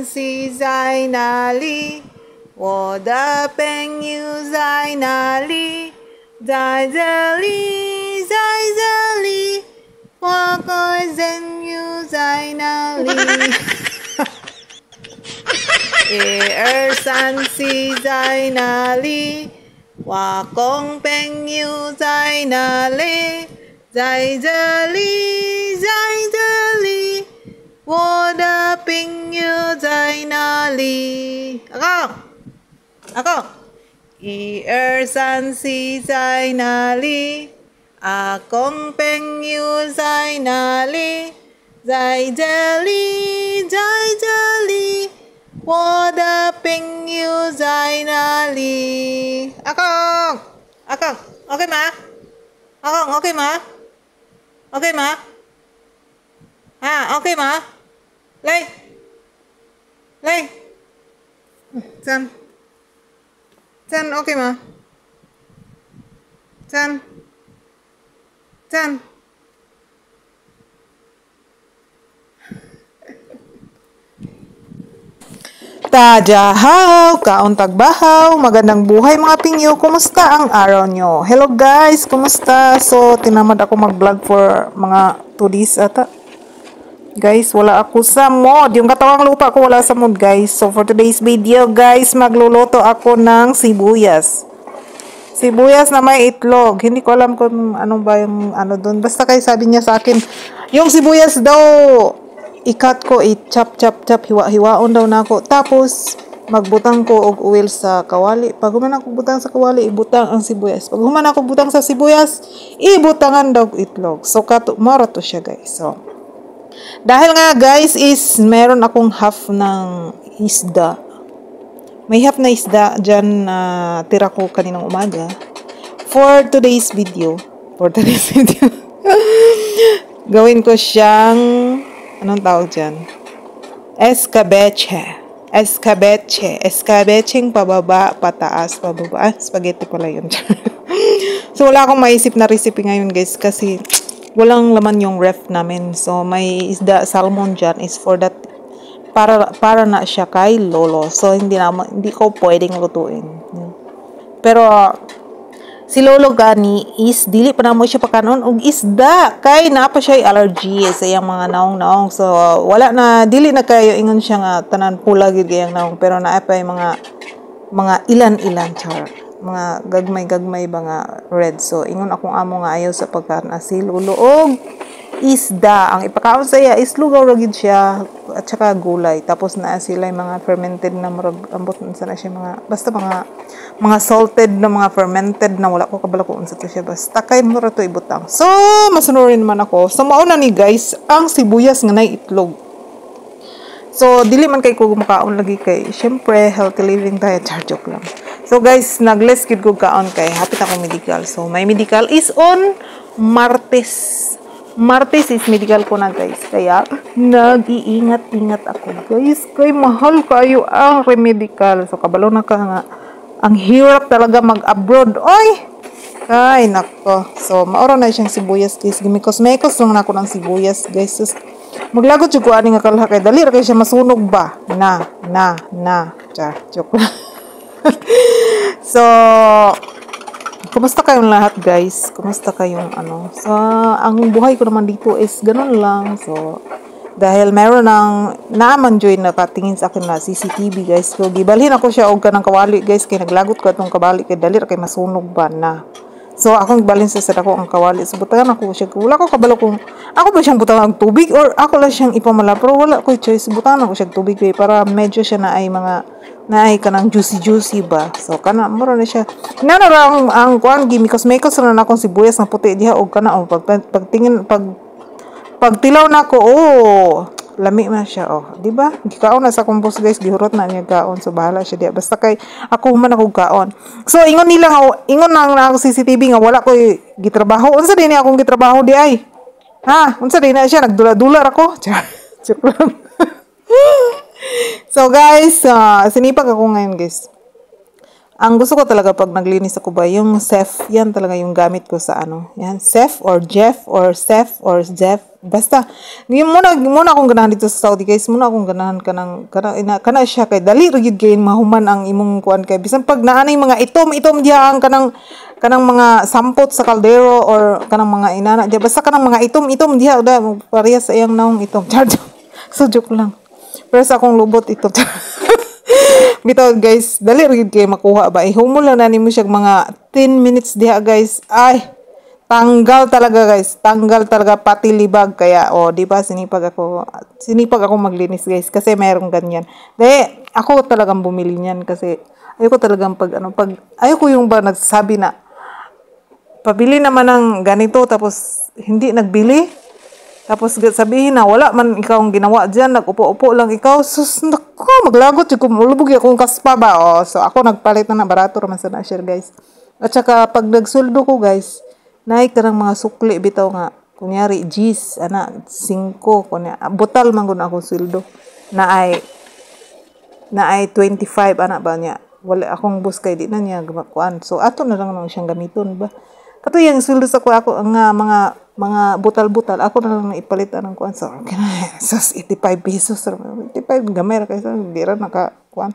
西在哪里？我的朋友在哪里？在这里，在这里。我的朋友在哪里？1、2、3、4在哪里？我公朋友在哪里？在这里，在这里。我的朋友在哪里？阿公，1、2、3、4在哪里？阿公朋友在哪里？在这里，在这里。我的朋友在哪里？阿公，OK 吗？阿公 OK 吗？OK 吗？啊 OK 吗？来，真 OK 吗？真。Tadyahaw, kaon tagbahaw, magandang buhay mga pingyo, kumusta ang araw nyo? Hello guys, kumusta? So, tinamad ako mag-vlog for mga 2 days ata. Guys, wala ako sa mood. Yung katawang lupa ko wala sa mood guys. So, for today's video guys, magluluto ako ng sibuyas. Sibuyas na may itlog. Hindi ko alam kung ano ba yung ano doon. Basta kayo sabi niya sa akin, yung sibuyas daw, i-cut ko, i-chop, hiwa-hiwaon daw na ako. Tapos, magbutang ko og oil sa kawali. Pag human ako butang sa kawali, ibutang ang sibuyas. Pag human ako butang sa sibuyas, ibutangan daw itlog. So, mara to siya guys. So, dahil nga guys is, meron akong half ng isda. May half na isda dyan na tira ko kaninang umaga. For today's video, gawin ko siyang, anong tawag dyan? Escabeche. Escabecheng pababa, pataas, pababa. Spaghetti pala yun. So, wala akong maisip na recipe ngayon guys kasi walang laman yung ref namin. So, may isda, salmon dyan is for that, para na siya kay lolo. So, hindi ko pwedeng lutuin. Pero, si lolo gani is dili pa na mo siya pakanon og isda kay naa pa siya allergy sa iyang mga naong. So wala na, dili na kayo ingon siya nga tanan pula gid kayang naong, pero naa pa yung mga ilan char, mga gagmay ba nga red. So ingon akong amo nga ayaw sa pagkaon si lolo og isda. Ang ipakaon sa iya is lugaw ra gid siya at saka gulay. Tapos naa sila yung mga fermented na murag ambot unsa na siya, basta mga salted na mga fermented na wala ko kabalo kung unsa to siya, basta kay mura to ibutang. So masunurin man ako. So mauna ni guys ang sibuyas nga nay itlog. So dili man kay ko makaon lagi kay syempre healthy living tayo, joke lang. So guys, nag-less gid ko kaon kay hapit ako medical. So my medical is on Martes is medical ko na guys. Kaya, nag-iingat-ingat ako guys. Kay mahal kayo ang remedical. So, kabalo na ka nga. Ang hirap talaga mag-abroad. Oy! Ay, nako. So, maura na siyang sibuyas guys. Gimikos lang na ako ng sibuyas guys. So, maglagot yung kuhanin nga kalha kay dali. Kaya siya masunog ba? Joke lang. So, kumusta kayong lahat guys? Kumusta kayong ano? So, ang buhay ko naman dito is ganun lang. So, dahil meron ng naaman joy nakatingin sa akin na CCTV guys. So, gibalhin ako siya og kanang kawali guys. Kaya naglagot ko itong kawali kay dalir kay masunog ba na. So, akong gibalhin sa sadako ang kawali. So, butangan ako siya. Wala ko kabalo kung ako ba siyang butangan ng tubig or ako lang siyang ipamala. Pero wala ko choice. Butangan ako siya tubig para medyo siya na ay naay ka ng juicy ba. So, kana, mura na siya. Nanarang ang kuan, gimikos na akong sibuyas na puti diha, o kana, o, pagtilaw na ako, lami na siya, diba? Gikaon na sa kumpos guys, gihurot na niya kaon, so bahala siya diha. Basta kay, ako human ako kaon. So, ingon na ako CCTV nga, wala ko gitrabaho. Unsa din akong gitrabaho di ay? Ha? Unsa din na siya, nagdula-dular ako? Joke lang. So guys, sinipag ako ngayon guys. Ang gusto ko talaga pag naglinis ako ba, yung Cef, yan talaga yung gamit ko sa ano. Yan, Cef or Jeff or Cef or Jeff. Basta, yung muna akong ganahan dito sa Saudi guys. Muna akong ganahan kana siya kay dali rigid kay mahuman ang imong kuan kay bisan pag naanay mga itom diha ang kanang mga sampot sa kaldero or kanang mga inana diha basta kanang mga itom diha da parehas sa iyang naong itom. So joke lang. Pero sa akong lubot ito. Bitaw guys, dali rin kayo makuha ba? Humula na nimo siya mga 10 minutes diha guys. Ay, tanggal talaga guys. Tanggal talaga pati libag kaya di ba sinipag ako maglinis guys kasi mayroong ganyan. Dahil ako talagang bumili niyan kasi ayoko talagang ayoko yung ba nagsasabi na pabili naman ng ganito tapos hindi nagbili. Tapos sabihin na wala man ikaw ang ginawa dyan, nag-upo-upo lang ikaw. Sus, naku, maglagot yung kumulubog akong kaspa ba. So ako nagpalit na barato naman sa na-share guys. At saka pag nagsuldo ko guys, naik ka ng mga sukli bitaw nga. Kunyari, G's, 5, butal man ko na akong sweldo. Na ay 25, ba niya. Wala akong bus kay di na niya kuan. So ato na lang nang siyang gamiton ba. Kato yung sweldo sa ako ang mga butal-butal, ako na lang ipalit ng kuan. So, 85 pesos. 85, gamay ra kaysa, hindi ra nakakuan.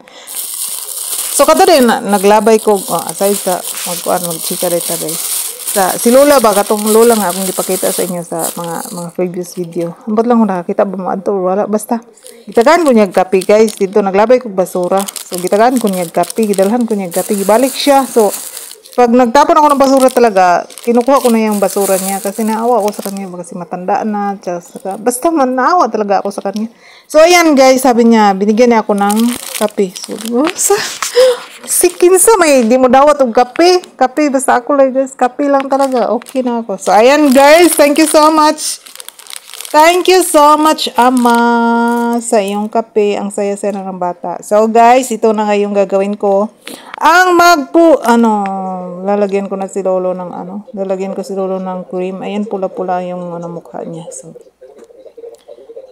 So, kato din, naglabay ko, aside sa magchika dito guys. Si Lola ba, katong Lola nga akong ipakita sa inyo sa mga previous video. Ambot lang kung nakakita ba mo ato, wala. Basta, gitagaan ko niyag kape guys. Dito, naglabay ko basura. So, gitagaan ko niyag kape, gidalhan ko niyag kape, gibalik siya. So, pag nagtapon ako ng basura talaga, kinukuha ko na yung basura niya kasi naawa ako sa kanya kasi matanda na. Basta naawa talaga ako sa kanya. So, ayan guys, sabi niya, binigyan niya ako ng kape. So, sikinsa may di mo dawat og kape. Kape, basta ako lang guys, kape lang talaga. Okay na ako. So, ayan guys, thank you so much. Thank you so much, Ama, sa iyong kape. Ang saya-saya na ng bata. So, guys, ito na nga yung gagawin ko. Ang lalagyan ko na si Lolo ng lalagyan ko si Lolo ng cream. Ayan, pula-pula yung mukha niya.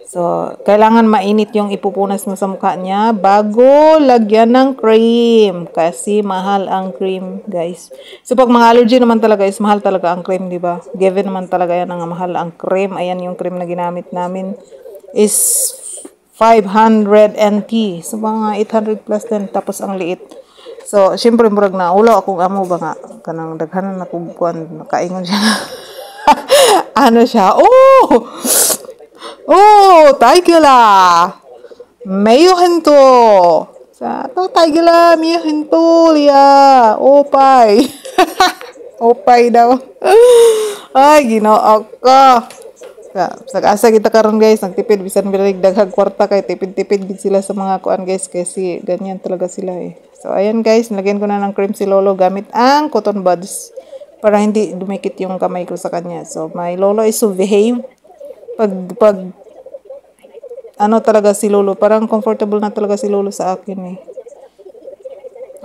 So, kailangan mainit yung ipupunas mo sa mukha niya bago lagyan ng cream. Kasi mahal ang cream, guys. So, pag mga allergy naman talaga is mahal talaga ang cream, di ba? Given naman talaga yan ang mahal ang cream. Ayan yung cream na ginamit namin is 500 NT. So, mga 800 plus din. Tapos, ang liit. So, syempre, murag na ulo akong amo ba nga. Kanang daghanan na kubukuan. Nakaingon siya. Ano siya? Taigila! Mayo hento! Taigila, mayo hento, liya! Opay! Opay daw. Ay, ginoo ko. Sag-asa kita karon guys, nagtipid bisan birig daghag kwarta kay tipid-tipid gid sila sa mga kuan guys kasi ganyan talaga sila eh. So ayan guys, nilagyan ko na ng cream si Lolo gamit ang cotton buds para hindi dumikit yung kamay ko sa kanya. So my Lolo is so behave. Pag talaga si Lolo, parang comfortable na talaga si Lolo sa akin eh.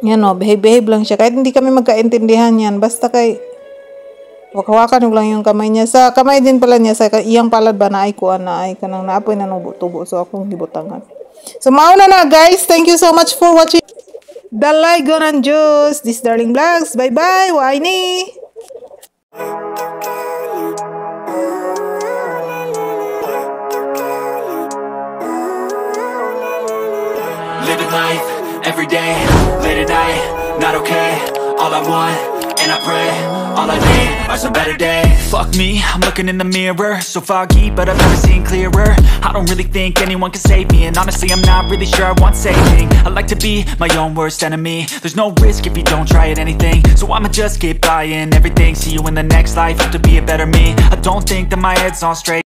Yan behave lang siya. Kahit hindi kami magkaintindihan yan, basta kay wakawakan lang yung kamay niya. Sa kamay din pala niya, sa iyang palad ba na ay kuan na ay kanang naapoy na nubo-tubo. So akong gibutangan. So mauna na guys, thank you so much for watching the Ligon and Juice, this Darling Vlogs. Bye-bye, Waini! Living life, every day, late at night, not okay. All I want, and I pray, all I need are some better days. Fuck me, I'm looking in the mirror, so foggy, but I've never seen clearer. I don't really think anyone can save me, and honestly I'm not really sure I want saving. I like to be my own worst enemy. There's no risk if you don't try at anything, so I'ma just keep buying everything. See you in the next life, have to be a better me. I don't think that my head's on straight.